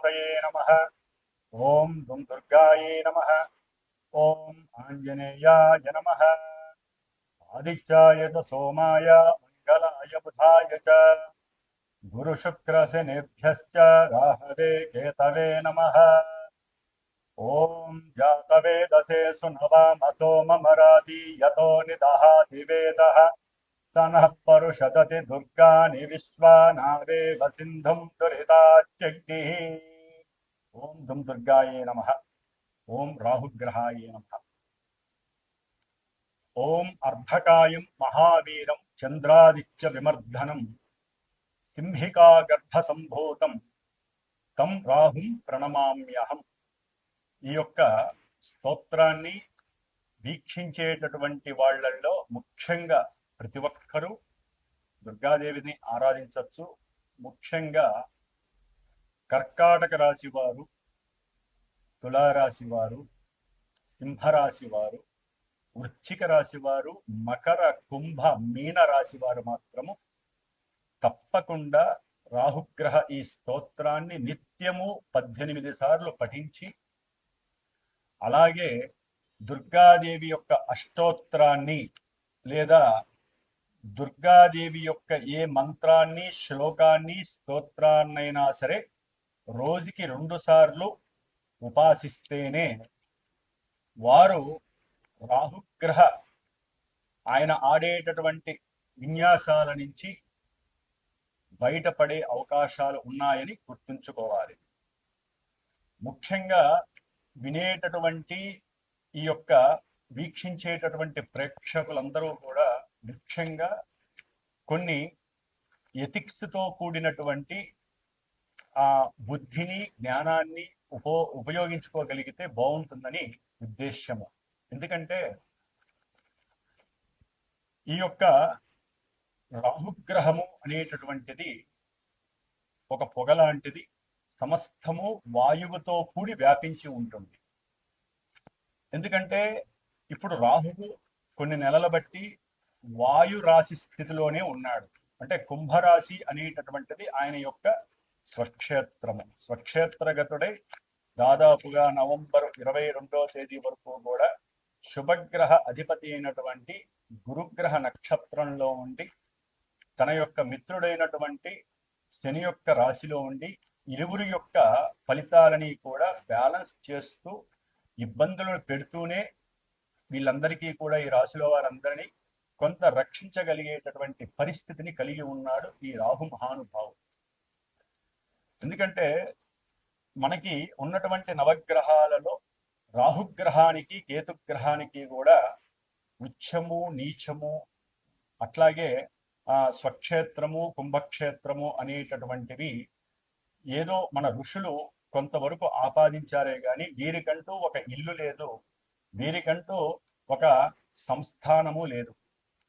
గణపతయే నమః. ఓం దుం దుర్గాయే నమః. ఓం ఆంజనేయాయ నమః. ఆదిత్యాయ చ సోమాయ మంగళాయ బుధాయ చ గురుశుక్రశనిభ్యశ్చ రాహవే కేతవే నమః. ఓం జాతవేదసే సునవామసో మమరాతి యతో నిదహాతి వేదః స నః పరుషదతి దుర్గాని విశ్వానావేవ సింధుం దురితాచ్యగ్నిః. ఓం దుం దుర్గాయే నమః. ఓం రాహుగ్రహాయే నమః. ఓం అర్ధకాయం మహావీరం చంద్రాదిత్య విమర్ధనం సింహికా గర్భ సంభూతం తం రాహుం ప్రణమామ్యహం. ఈ యొక్క స్తోత్రాన్ని వీక్షించేటటువంటి వాళ్ళల్లో ముఖ్యంగా ప్రతి ఒక్కరూ దుర్గాదేవిని ఆరాధించవచ్చు. ముఖ్యంగా కర్కాటక రాశి వారు, తులారాశి వారు, సింహరాశి వారు, వృశ్చిక రాశి వారు, మకర కుంభ మీన రాశి వారు మాత్రము తప్పకుండా రాహుగ్రహ ఈ స్తోత్రాన్ని నిత్యము 18 సార్లు పఠించి, అలాగే దుర్గాదేవి యొక్క అష్టోత్తరాన్ని లేదా దుర్గాదేవి యొక్క ఏ మంత్రాన్ని, శ్లోకాన్ని, స్తోత్రాన్నైనా సరే రోజుకి 2 సార్లు ఉపాసిస్తేనే వారు రాహుగ్రహ ఆయన ఆడేటటువంటి విన్యాసాల నుంచి బయటపడే అవకాశాలు ఉన్నాయని గుర్తుంచుకోవాలి. ముఖ్యంగా వినేటటువంటి ఈ యొక్క వీక్షించేటటువంటి ప్రేక్షకులందరూ కూడా ముఖ్యంగా కొన్ని ఎథిక్స్తో కూడినటువంటి ఆ బుద్ధిని, జ్ఞానాన్ని ఉపయోగించుకోగలిగితే బాగుంటుందని ఉద్దేశ్యము. ఎందుకంటే ఈ యొక్క రాహుగ్రహము అనేటటువంటిది ఒక పొగ లాంటిది, సమస్తము వాయువుతో కూడి వ్యాపించి ఉంటుంది. ఎందుకంటే ఇప్పుడు రాహువు కొన్ని నెలల బట్టి వాయు రాశి స్థితిలోనే ఉన్నాడు. అంటే కుంభరాశి అనేటటువంటిది ఆయన యొక్క స్వక్షేత్రము. స్వక్షేత్రగతుడై దాదాపుగా నవంబర్ 22వ తేదీ వరకు కూడా శుభగ్రహ అధిపతి అయినటువంటి గురుగ్రహ నక్షత్రంలో ఉండి తన యొక్క మిత్రుడైనటువంటి శని యొక్క రాశిలో ఉండి ఇరువురి యొక్క ఫలితాలని కూడా బ్యాలెన్స్ చేస్తూ ఇబ్బందులను పెడుతూనే వీళ్ళందరికీ కూడా, ఈ రాశిలో వారందరినీ కొంత రక్షించగలిగేటటువంటి పరిస్థితిని కలిగి ఉన్నాడు ఈ రాహు మహానుభావుడు. ఎందుకంటే మనకి ఉన్నటువంటి నవగ్రహాలలో రాహుగ్రహానికి, కేతుగ్రహానికి కూడా ఉచ్చము, నీచము, అట్లాగే స్వక్షేత్రము, కుంభక్షేత్రము అనేటటువంటివి ఏదో మన ఋషులు కొంతవరకు ఆపాదించారే కానీ వీరికంటూ ఒక ఇల్లు లేదు, వీరికంటూ ఒక సంస్థానము లేదు.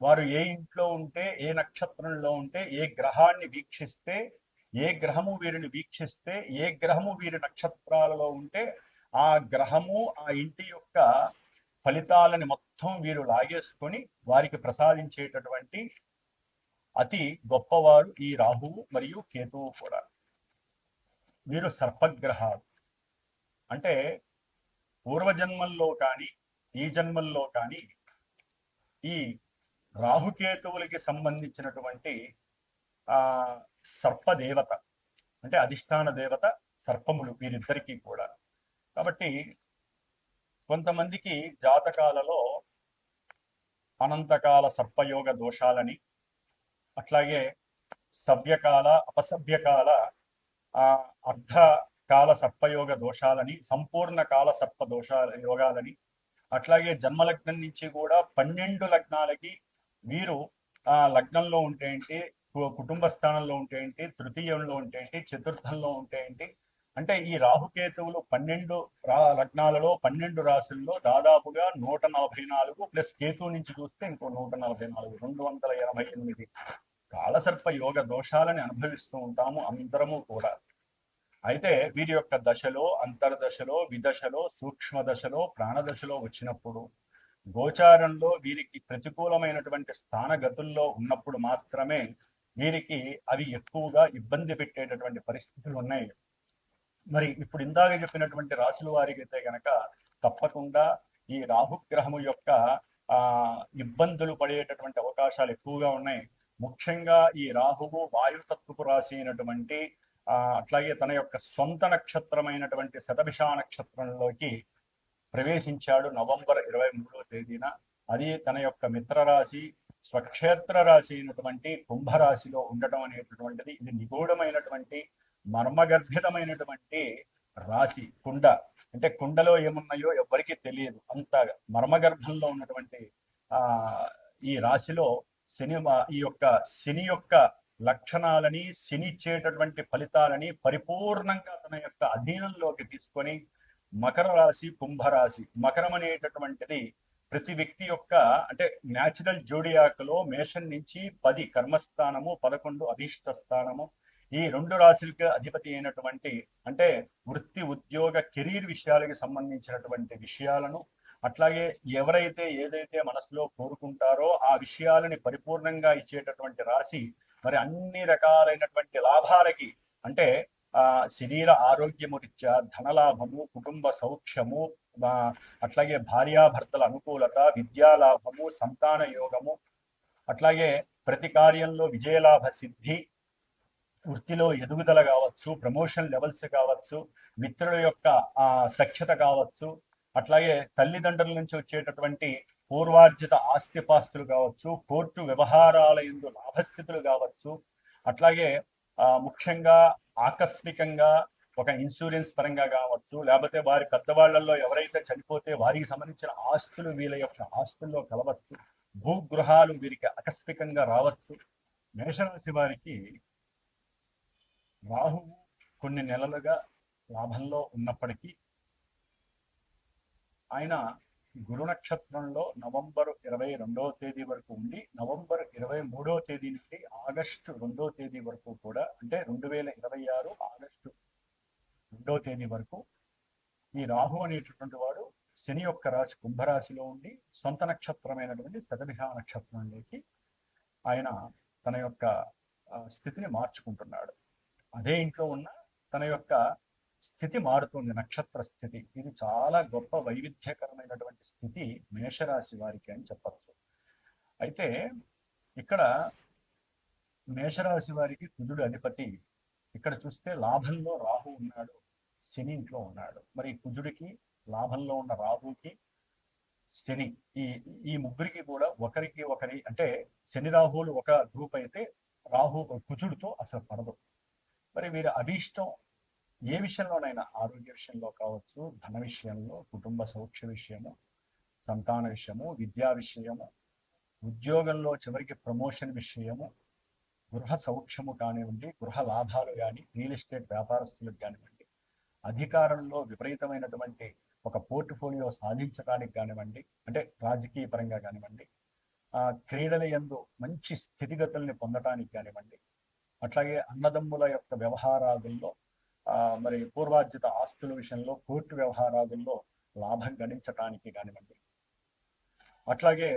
వారు ఏ ఇంట్లో ఉంటే, ఏ నక్షత్రంలో ఉంటే, ఏ గ్రహాన్ని వీక్షిస్తే, ఏ గ్రహము వీరిని వీక్షిస్తే, ఏ గ్రహము వీరి నక్షత్రాలలో ఉంటే ఆ గ్రహము ఆ ఇంటి యొక్క ఫలితాలని మొత్తం వీరు లాగేసుకొని వారికి ప్రసాదించేటటువంటి అతి గొప్పవారు ఈ రాహువు మరియు కేతువు కూడా. వీరు సర్పగ్రహాలు. అంటే పూర్వజన్మల్లో కానీ ఈ జన్మల్లో కానీ ఈ రాహుకేతువులకి సంబంధించినటువంటి సర్పదేవత, అంటే అధిష్టాన దేవత సర్పములు వీరిద్దరికీ కూడా. కాబట్టి కొంతమందికి జాతకాలలో అనంతకాల సర్పయోగ దోషాలని, అట్లాగే సవ్యకాల, అపసవ్యకాల, అర్ధకాల సర్పయోగ దోషాలని, సంపూర్ణ కాల సర్ప యోగాలని, అట్లాగే జన్మలగ్నం నుంచి కూడా 12 లగ్నాలకి వీరు లగ్నంలో ఉంటే ఏంటి, కుటుంబ స్థానంలో ఉంటే ఏంటి, తృతీయంలో ఉంటే ఏంటి, చతుర్థంలో ఉంటే ఏంటి, అంటే ఈ రాహుకేతువులు 12 లగ్నాలలో 12 రాశుల్లో దాదాపుగా 144 ప్లస్ కేతు నుంచి చూస్తే ఇంకో 144, 288 కాలసర్ప యోగ దోషాలని అనుభవిస్తూ ఉంటాము అందరము కూడా. అయితే వీరి యొక్క దశలో, అంతర్దశలో, విదశలో, సూక్ష్మ దశలో, ప్రాణదశలో వచ్చినప్పుడు, గోచారంలో వీరికి ప్రతికూలమైనటువంటి స్థానగతుల్లో ఉన్నప్పుడు మాత్రమే వీరికి అవి ఎక్కువగా ఇబ్బంది పెట్టేటటువంటి పరిస్థితులు ఉన్నాయి. మరి ఇప్పుడు ఇందాక చెప్పినటువంటి రాశుల వారికి అయితే గనక తప్పకుండా ఈ రాహుగ్రహము యొక్క ఆ ఇబ్బందులు పడేటటువంటి అవకాశాలు ఎక్కువగా ఉన్నాయి. ముఖ్యంగా ఈ రాహువు వాయుతత్వపు రాశి అయినటువంటి అట్లాగే తన యొక్క సొంత నక్షత్రమైనటువంటి శతభిష నక్షత్రంలోకి ప్రవేశించాడు నవంబర్ 23వ తేదీన. అది తన యొక్క మిత్రరాశి స్వక్షేత్ర రాశి అయినటువంటి కుంభరాశిలో ఉండటం అనేటటువంటిది ఇది నిగూఢమైనటువంటి మర్మగర్భితమైనటువంటి రాశి. కుండ అంటే కుండలో ఏమున్నాయో ఎవ్వరికీ తెలియదు, అంత మర్మగర్భంలో ఉన్నటువంటి ఆ ఈ రాశిలో శని ఈ యొక్క శని యొక్క లక్షణాలని శని ఇచ్చేటటువంటి ఫలితాలని పరిపూర్ణంగా తన యొక్క అధీనంలోకి తీసుకొని మకర రాశి కుంభరాశి. మకరం అనేటటువంటిది ప్రతి వ్యక్తి యొక్క అంటే న్యాచురల్ జోడియాక్లో మేషం నుంచి 10 కర్మస్థానము 11 అధిష్ట స్థానము ఈ 2 రాశులకి అధిపతి అయినటువంటి అంటే వృత్తి ఉద్యోగ కెరీర్ విషయాలకి సంబంధించినటువంటి విషయాలను అట్లాగే ఎవరైతే ఏదైతే మనసులో కోరుకుంటారో ఆ విషయాలని పరిపూర్ణంగా ఇచ్చేటటువంటి రాశి. మరి అన్ని రకాలైనటువంటి లాభాలకి అంటే శరీర ఆరోగ్యము రీత్యా ధనలాభము కుటుంబ సౌఖ్యము అట్లాగే భార్యాభర్తల అనుకూలత విద్యాలాభము సంతాన యోగము అట్లాగే ప్రతి కార్యంలో విజయలాభ సిద్ధి వృత్తిలో ఎదుగుదల కావచ్చు ప్రమోషన్ లెవెల్స్ కావచ్చు మిత్రుల యొక్క సఖ్యత కావచ్చు అట్లాగే తల్లిదండ్రుల నుంచి వచ్చేటటువంటి పూర్వార్జిత ఆస్తిపాస్తులు కావచ్చు కోర్టు వ్యవహారాల యందు లాభస్థితులు కావచ్చు అట్లాగే ముఖ్యంగా ఆకస్మికంగా ఒక ఇన్సూరెన్స్ పరంగా కావచ్చు లేకపోతే వారి పెద్దవాళ్లలో ఎవరైతే చనిపోతే వారికి సంబంధించిన ఆస్తులు వీళ్ళ యొక్క ఆస్తుల్లో కలవచ్చు భూగృహాలు వీరికి ఆకస్మికంగా రావచ్చు. మేషరాశి వారికి రాహువు కొన్ని నెలలుగా లాభంలో ఉన్నప్పటికీ ఆయన గురు నక్షత్రంలో నవంబర్ 22వ తేదీ వరకు ఉండి నవంబర్ 23వ తేదీ నుండి ఆగస్టు 2వ తేదీ వరకు కూడా అంటే 2026 ఆగస్టు 2వ తేదీ వరకు ఈ రాహు అనేటటువంటి వాడు శని యొక్క రాశి కుంభరాశిలో ఉండి సొంత నక్షత్రమైనటువంటి శతభిష నక్షత్రంలోకి ఆయన తన యొక్క స్థితిని మార్చుకుంటున్నాడు. అదే ఇంట్లో ఉన్న తన యొక్క స్థితి మారుతుంది, నక్షత్ర స్థితి. ఇది చాలా గొప్ప వైవిధ్యకరమైనటువంటి స్థితి మేషరాశి వారికి అని చెప్పచ్చు. అయితే ఇక్కడ మేషరాశి వారికి కుజుడు అధిపతి. ఇక్కడ చూస్తే లాభంలో రాహు ఉన్నాడు, శని ఇంట్లో ఉన్నాడు. మరి కుజుడికి లాభంలో ఉన్న రాహుకి శని ఈ ముగ్గురికి కూడా ఒకరి అంటే శని రాహువులు ఒక గ్రూప్ అయితే రాహు కుజుడితో అసలు పడదు. మరి వీరి అభీష్టం ఏ విషయంలోనైనా ఆరోగ్య విషయంలో కావచ్చు ధన విషయంలో కుటుంబ సౌఖ్య విషయము సంతాన విషయము విద్యా విషయము ఉద్యోగంలో చివరికి ప్రమోషన్ విషయము గృహ సౌఖ్యము కానివ్వండి గృహ లాభాలు కానీ రియల్ ఎస్టేట్ వ్యాపారస్తులకు కానివ్వండి అధికారంలో విపరీతమైనటువంటి ఒక పోర్ట్ఫోలియో సాధించడానికి కానివ్వండి అంటే రాజకీయ పరంగా కానివ్వండి క్రీడల యందు మంచి స్థితిగతుల్ని పొందడానికి కానివ్వండి అట్లాగే అన్నదమ్ముల యొక్క వ్యవహారాదుల్లో మరి పూర్వార్జిత ఆస్తుల విషయంలో కోర్టు వ్యవహారాదుల్లో లాభం గణించటానికి కానివ్వండి అట్లాగే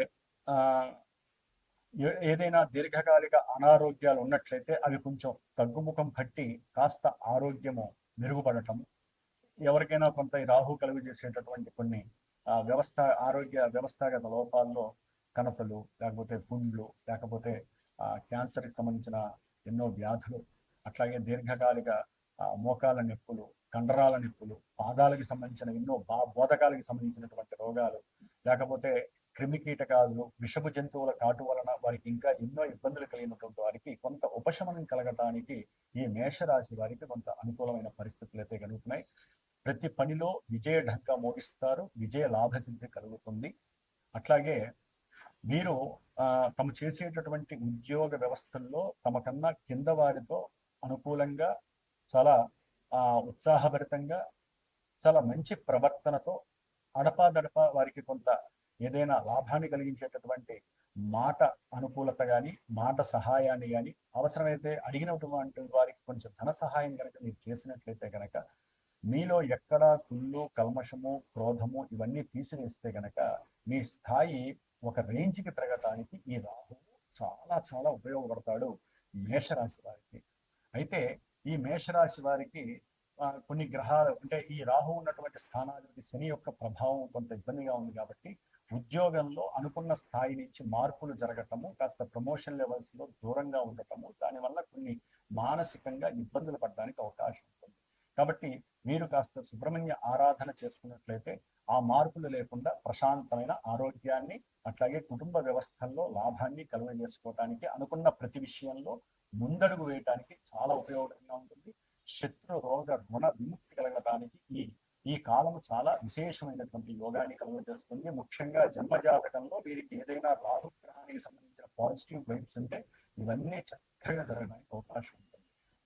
ఏదైనా దీర్ఘకాలిక అనారోగ్యాలు ఉన్నట్లయితే అవి కొంచెం తగ్గుముఖం పట్టి కాస్త ఆరోగ్యము మెరుగుపడటం ఎవరికైనా కొంత రాహు కలుగు చేసేటటువంటి కొన్ని ఆరోగ్య వ్యవస్థాగత లోపాల్లో కణతలు లేకపోతే పుండ్లు లేకపోతే క్యాన్సర్కి సంబంధించిన ఎన్నో వ్యాధులు అట్లాగే దీర్ఘకాలిక మోకాల నొప్పులు కండరాల నొప్పులు పాదాలకు సంబంధించిన ఎన్నో బోధకాలకు సంబంధించినటువంటి రోగాలు లేకపోతే క్రిమి కీటకాలు విషపు జంతువుల కాటు వలన వారికి ఇంకా ఎన్నో ఇబ్బందులు కలిగినటువంటి వారికి కొంత ఉపశమనం కలగటానికి ఈ మేషరాశి వారికి కొంత అనుకూలమైన పరిస్థితులు అయితే కలుగుతున్నాయి. ప్రతి పనిలో విజయ ఢంకా మోగిస్తారు, విజయ లాభసిద్ధి కలుగుతుంది. అట్లాగే వీరు తమ చేసేటటువంటి ఉద్యోగ వ్యవస్థల్లో తమ కన్నా కింద వారితో అనుకూలంగా చాలా ఉత్సాహభరితంగా చాలా మంచి ప్రవర్తనతో అడపాదడప వారికి కొంత ఏదైనా లాభాన్ని కలిగించేటటువంటి మాట అనుకూలత కానీ మాట సహాయాన్ని కానీ అవసరమైతే అడిగినటువంటి వారికి కొంచెం ధన సహాయం కనుక మీరు చేసినట్లయితే కనుక మీలో ఎక్కడా కుళ్ళు కల్మషము క్రోధము ఇవన్నీ తీసివేస్తే కనుక మీ స్థాయి ఒక రేంజ్కి పెరగటానికి ఈ రాహువు చాలా చాలా ఉపయోగపడతాడు మేషరాశి వారికి. అయితే ఈ మేషరాశి వారికి కొన్ని గ్రహాలు అంటే ఈ రాహు ఉన్నటువంటి స్థానాధిపతి శని యొక్క ప్రభావం కొంత ఇబ్బందిగా ఉంది కాబట్టి ఉద్యోగంలో అనుకున్న స్థాయి నుంచి మార్పులు జరగటము, కాస్త ప్రమోషన్ లెవెల్స్ లో దూరంగా ఉండటము, దానివల్ల కొన్ని మానసికంగా ఇబ్బందులు పడడానికి అవకాశం ఉంటుంది. కాబట్టి మీరు కాస్త సుబ్రహ్మణ్య ఆరాధన చేసుకున్నట్లయితే ఆ మార్పులు లేకుండా ప్రశాంతమైన ఆరోగ్యాన్ని, అట్లాగే కుటుంబ వ్యవస్థల్లో లాభాన్ని కలుగజేసుకోవటానికి, అనుకున్న ప్రతి విషయంలో ముందడుగు వేయటానికి చాలా ఉపయోగకరంగా ఉంటుంది. శత్రు రోగ రుణ విముక్తి కలగడానికి ఈ కాలము చాలా విశేషమైనటువంటి యోగాన్ని కలుగజేస్తుంది. ముఖ్యంగా జన్మజాతకంలో వీరికి ఏదైనా రాహుగ్రహానికి సంబంధించిన పాజిటివ్ వైబ్స్ ఉంటే ఇవన్నీ చక్కగా జరగడానికి అవకాశం ఉంది.